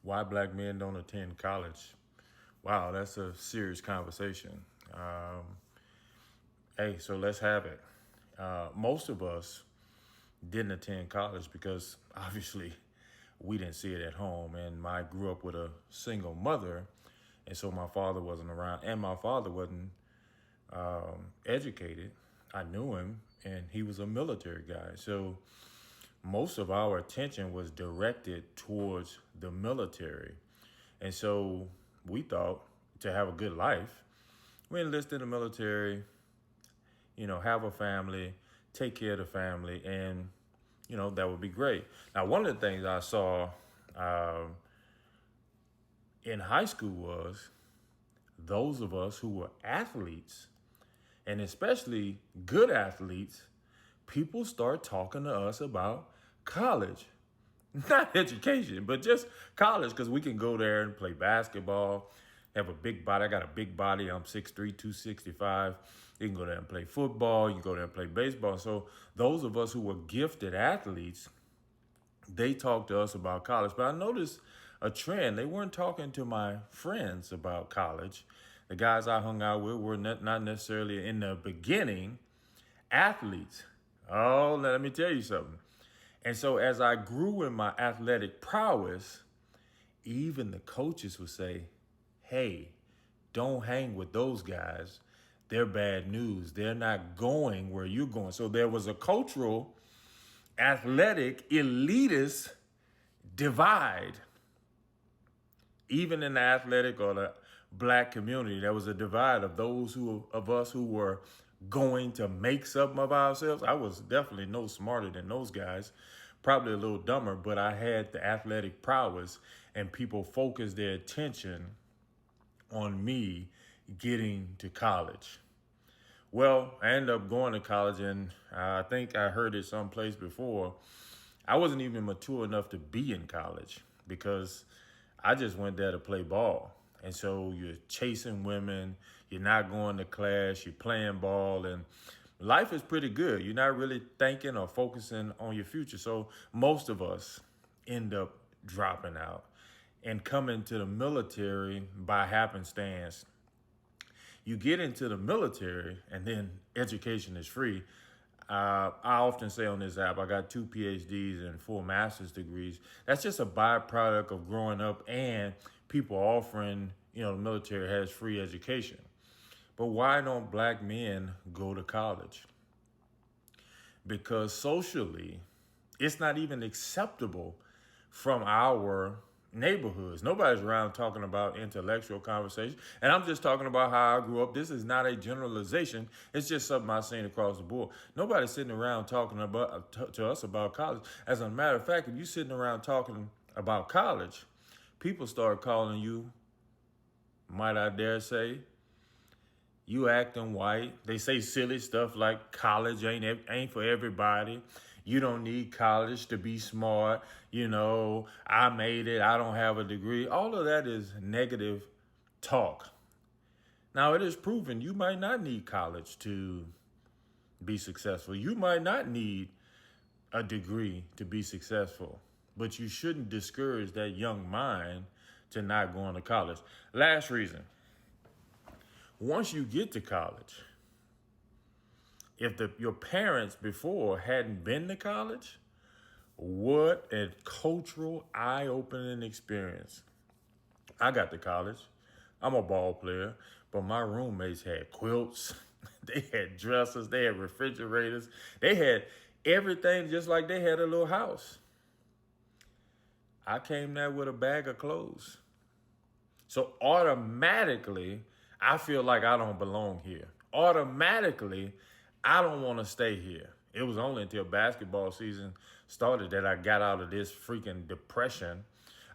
Why black men don't attend college? Wow, that's a serious conversation. Hey, so let's have it. Most of us didn't attend college because obviously we didn't see it at home. And I grew up with a single mother, and so my father wasn't around, and my father wasn't educated. I knew him, and he was a military guy. So most of our attention was directed towards the military. And so we thought to have a good life, we enlist in the military, have a family, take care of the family, and, that would be great. Now, one of the things I saw uh, in high school was those of us who were athletes, and especially good athletes, people start talking to us about college. Not education, but just college, because we can go there and play basketball, have a big body. I got a big body. I'm 6'3", 265. You can go there and play football. You can go there and play baseball. So those of us who were gifted athletes, they talked to us about college. But I noticed a trend. They weren't talking to my friends about college. The guys I hung out with were not necessarily in the beginning athletes. Oh, let me tell you something. And so as I grew in my athletic prowess, even the coaches would say, hey, don't hang with those guys. They're bad news. They're not going where you're going. So there was a cultural, athletic, elitist divide. Even in the athletic or the black community, there was a divide of those of us who were going to make something of ourselves. I was definitely no smarter than those guys, probably a little dumber, but I had the athletic prowess, and people focused their attention on me getting to college. Well, I ended up going to college, and I think I heard it someplace before. I wasn't even mature enough to be in college because I just went there to play ball. And so you're chasing women, you're not going to class, you're playing ball, and life is pretty good. You're not really thinking or focusing on your future. So most of us end up dropping out and coming to the military by happenstance. You get into the military and then education is free. I often say on this app, I got 2 PhDs and 4 master's degrees. That's just a byproduct of growing up and people offering, the military has free education. But why don't black men go to college? Because socially, it's not even acceptable from our neighborhoods. Nobody's around talking about intellectual conversation. And I'm just talking about how I grew up. This is not a generalization. It's just something I've seen across the board. Nobody's sitting around talking about to us about college. As a matter of fact, if you're sitting around talking about college, people start calling you, might I dare say, you acting white. They say silly stuff like college ain't for everybody. You don't need college to be smart. I made it. I don't have a degree. All of that is negative talk. Now, it is proven you might not need college to be successful. You might not need a degree to be successful, but you shouldn't discourage that young mind to not going to college. Last reason. Once you get to college, if your parents before hadn't been to college, what a cultural eye-opening experience. I got to college. I'm a ball player, but my roommates had quilts. They had dressers. They had refrigerators. They had everything just like they had a little house. I came there with a bag of clothes. So automatically, I feel like I don't belong here. Automatically, I don't want to stay here. It was only until basketball season started that I got out of this freaking depression.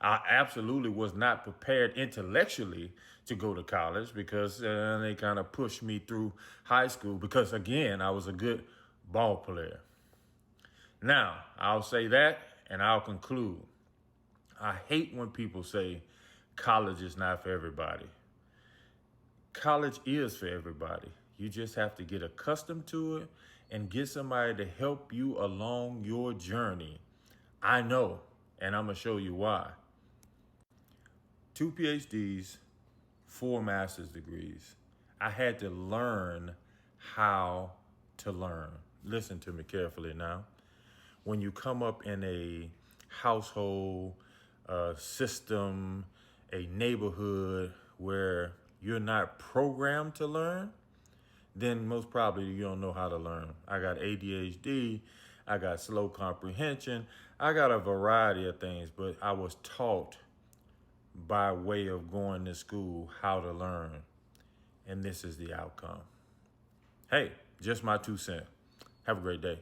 I absolutely was not prepared intellectually to go to college because they kind of pushed me through high school because, again, I was a good ball player. Now, I'll say that and I'll conclude. I hate when people say college is not for everybody. College is for everybody. You just have to get accustomed to it and get somebody to help you along your journey. I know, and I'm going to show you why. 2 PhDs, 4 master's degrees. I had to learn how to learn. Listen to me carefully now. When you come up in a household, system, a neighborhood where you're not programmed to learn, then most probably you don't know how to learn. I got ADHD, I got slow comprehension, I got a variety of things, but I was taught by way of going to school how to learn. And this is the outcome. Hey, just my 2 cents. Have a great day.